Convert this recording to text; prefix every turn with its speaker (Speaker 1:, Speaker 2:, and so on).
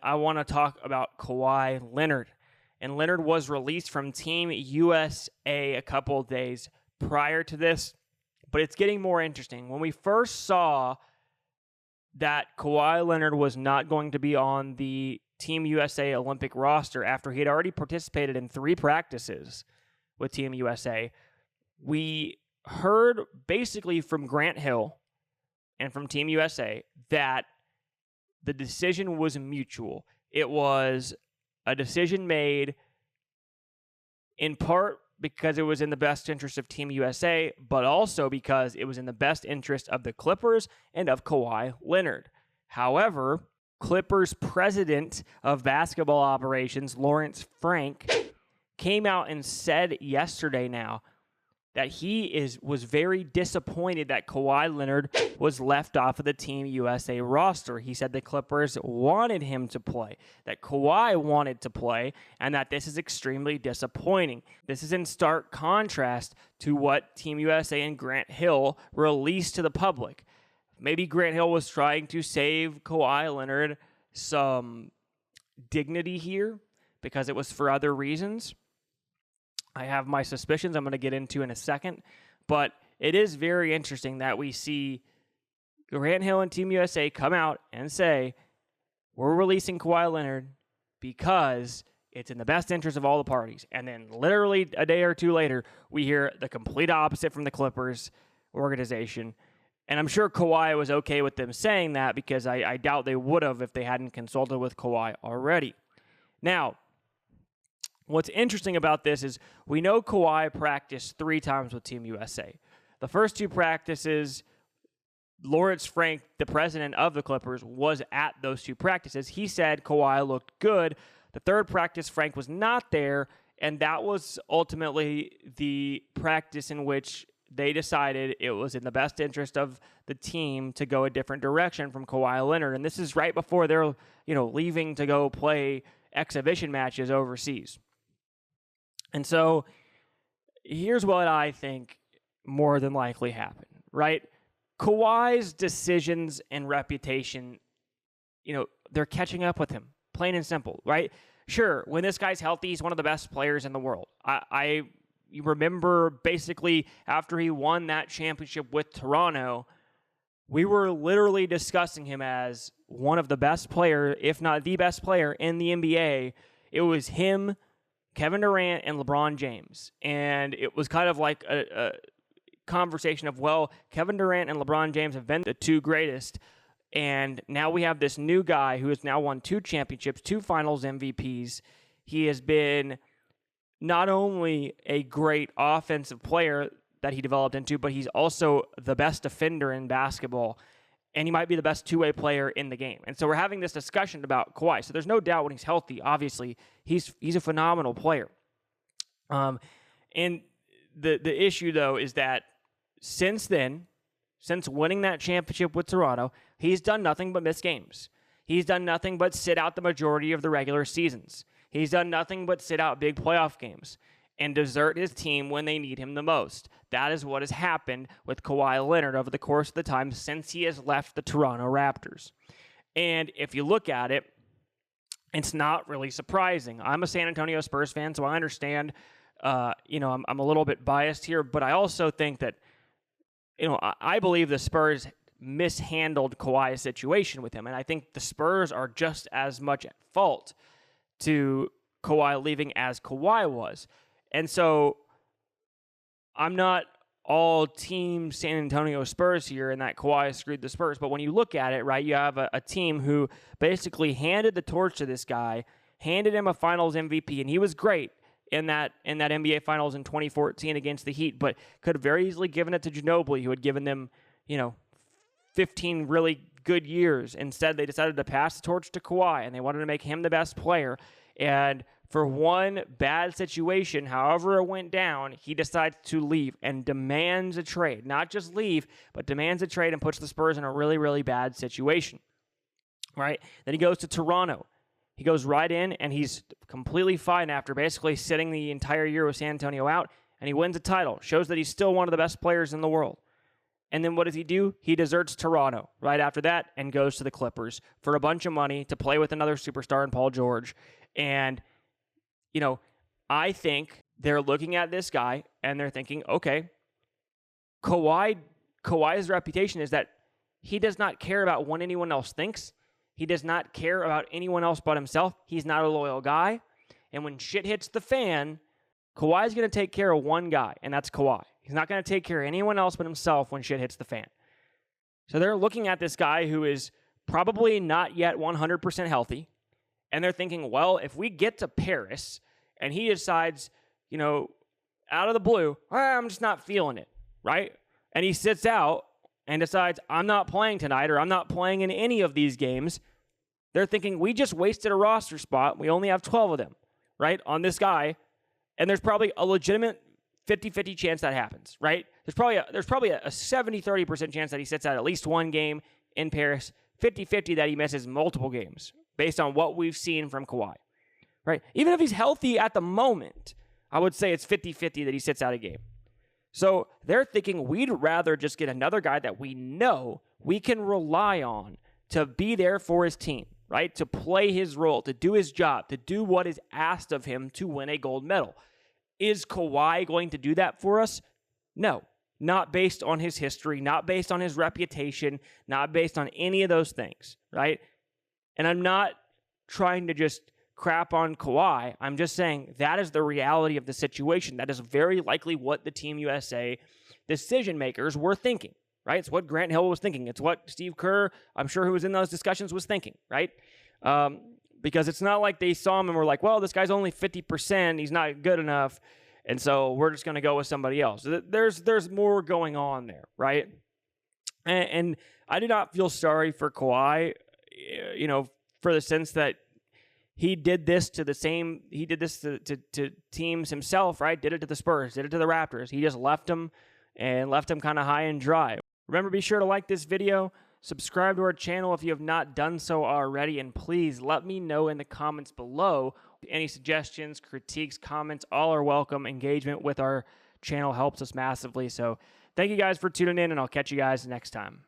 Speaker 1: I want to talk about Kawhi Leonard. And Leonard was released from Team USA a couple of days prior to this, but it's getting more interesting. When we first saw that Kawhi Leonard was not going to be on the Team USA Olympic roster after he had already participated in 3 practices with Team USA, we heard basically from Grant Hill and from Team USA that the decision was mutual. It was a decision made in part because it was in the best interest of Team USA, but also because it was in the best interest of the Clippers and of Kawhi Leonard. However, Clippers president of basketball operations, Lawrence Frank, came out and said yesterday now that he was very disappointed that Kawhi Leonard was left off of the Team USA roster. He said the Clippers wanted him to play, that Kawhi wanted to play, and that this is extremely disappointing. This is in stark contrast to what Team USA and Grant Hill released to the public. Maybe Grant Hill was trying to save Kawhi Leonard some dignity here because it was for other reasons. I have my suspicions I'm going to get into in a second, but it is very interesting that we see Grant Hill and Team USA come out and say, we're releasing Kawhi Leonard because it's in the best interest of all the parties. And then literally a day or two later, we hear the complete opposite from the Clippers organization. And I'm sure Kawhi was okay with them saying that because I doubt they would have if they hadn't consulted with Kawhi already. Now, what's interesting about this is we know Kawhi practiced 3 times with Team USA. The first 2 practices, Lawrence Frank, the president of the Clippers, was at those 2 practices. He said Kawhi looked good. The third practice, Frank was not there, and that was ultimately the practice in which they decided it was in the best interest of the team to go a different direction from Kawhi Leonard. And this is right before they're, leaving to go play exhibition matches overseas. And so here's what I think more than likely happened, right? Kawhi's decisions and reputation, they're catching up with him, plain and simple, right? Sure, when this guy's healthy, he's one of the best players in the world. You remember basically after he won that championship with Toronto, we were literally discussing him as one of the best players, if not the best player in the NBA. It was him, Kevin Durant, and LeBron James. And it was kind of like a conversation of, well, Kevin Durant and LeBron James have been the 2 greatest. And now we have this new guy who has now won 2 championships, 2 finals MVPs. He has been not only a great offensive player that he developed into, but he's also the best defender in basketball. And he might be the best 2-way player in the game. And so we're having this discussion about Kawhi. So there's no doubt when he's healthy, obviously, he's a phenomenal player. And the issue, though, is that since then, since winning that championship with Toronto, he's done nothing but miss games. He's done nothing but sit out the majority of the regular seasons. He's done nothing but sit out big playoff games and desert his team when they need him the most. That is what has happened with Kawhi Leonard over the course of the time since he has left the Toronto Raptors. And if you look at it, it's not really surprising. I'm a San Antonio Spurs fan, so I understand, I'm a little bit biased here, but I also think that, I believe the Spurs mishandled Kawhi's situation with him, and I think the Spurs are just as much at fault to Kawhi leaving as Kawhi was. And so I'm not all team San Antonio Spurs here and that Kawhi screwed the Spurs. But when you look at it, right, you have a team who basically handed the torch to this guy, handed him a finals MVP, and he was great in that NBA finals in 2014 against the Heat, but could have very easily given it to Ginobili, who had given them, 15 really good years. Instead, they decided to pass the torch to Kawhi, and they wanted to make him the best player. And for one bad situation, however it went down, he decides to leave and demands a trade. Not just leave, but demands a trade and puts the Spurs in a really, really bad situation, right? Then he goes to Toronto. He goes right in, and he's completely fine after basically sitting the entire year with San Antonio out, and he wins a title. Shows that he's still one of the best players in the world. And then what does he do? He deserts Toronto right after that and goes to the Clippers for a bunch of money to play with another superstar in Paul George. And, you know, I think they're looking at this guy and they're thinking, okay, Kawhi's reputation is that he does not care about what anyone else thinks. He does not care about anyone else but himself. He's not a loyal guy. And when shit hits the fan, Kawhi's going to take care of one guy, and that's Kawhi. He's not going to take care of anyone else but himself when shit hits the fan. So they're looking at this guy who is probably not yet 100% healthy, and they're thinking, well, if we get to Paris and he decides, you know, out of the blue, I'm just not feeling it, right? And he sits out and decides, I'm not playing tonight or I'm not playing in any of these games, they're thinking, we just wasted a roster spot. We only have 12 of them, right, on this guy. And there's probably a legitimate 50-50 chance that happens, right? There's probably a 70-30% chance that he sits out at least one game in Paris, 50-50 that he misses multiple games based on what we've seen from Kawhi, right? Even if he's healthy at the moment, I would say it's 50-50 that he sits out a game. So they're thinking we'd rather just get another guy that we know we can rely on to be there for his team, right? To play his role, to do his job, to do what is asked of him to win a gold medal. Is Kawhi going to do that for us? No, not based on his history, not based on his reputation, not based on any of those things, right? And I'm not trying to just crap on Kawhi. I'm just saying that is the reality of the situation. That is very likely what the Team USA decision makers were thinking, right? It's what Grant Hill was thinking. It's what Steve Kerr, I'm sure who was in those discussions, was thinking, right? Because it's not like they saw him and were like, well, this guy's only 50%. He's not good enough. And so we're just going to go with somebody else. There's more going on there, right? And I do not feel sorry for Kawhi, you know, for the sense that he did this to teams himself, right? Did it to the Spurs, did it to the Raptors. He just left them kind of high and dry. Remember, be sure to like this video, subscribe to our channel if you have not done so already, and please let me know in the comments below any suggestions, critiques, comments. All are welcome. Engagement with our channel helps us massively. So thank you guys for tuning in, and I'll catch you guys next time.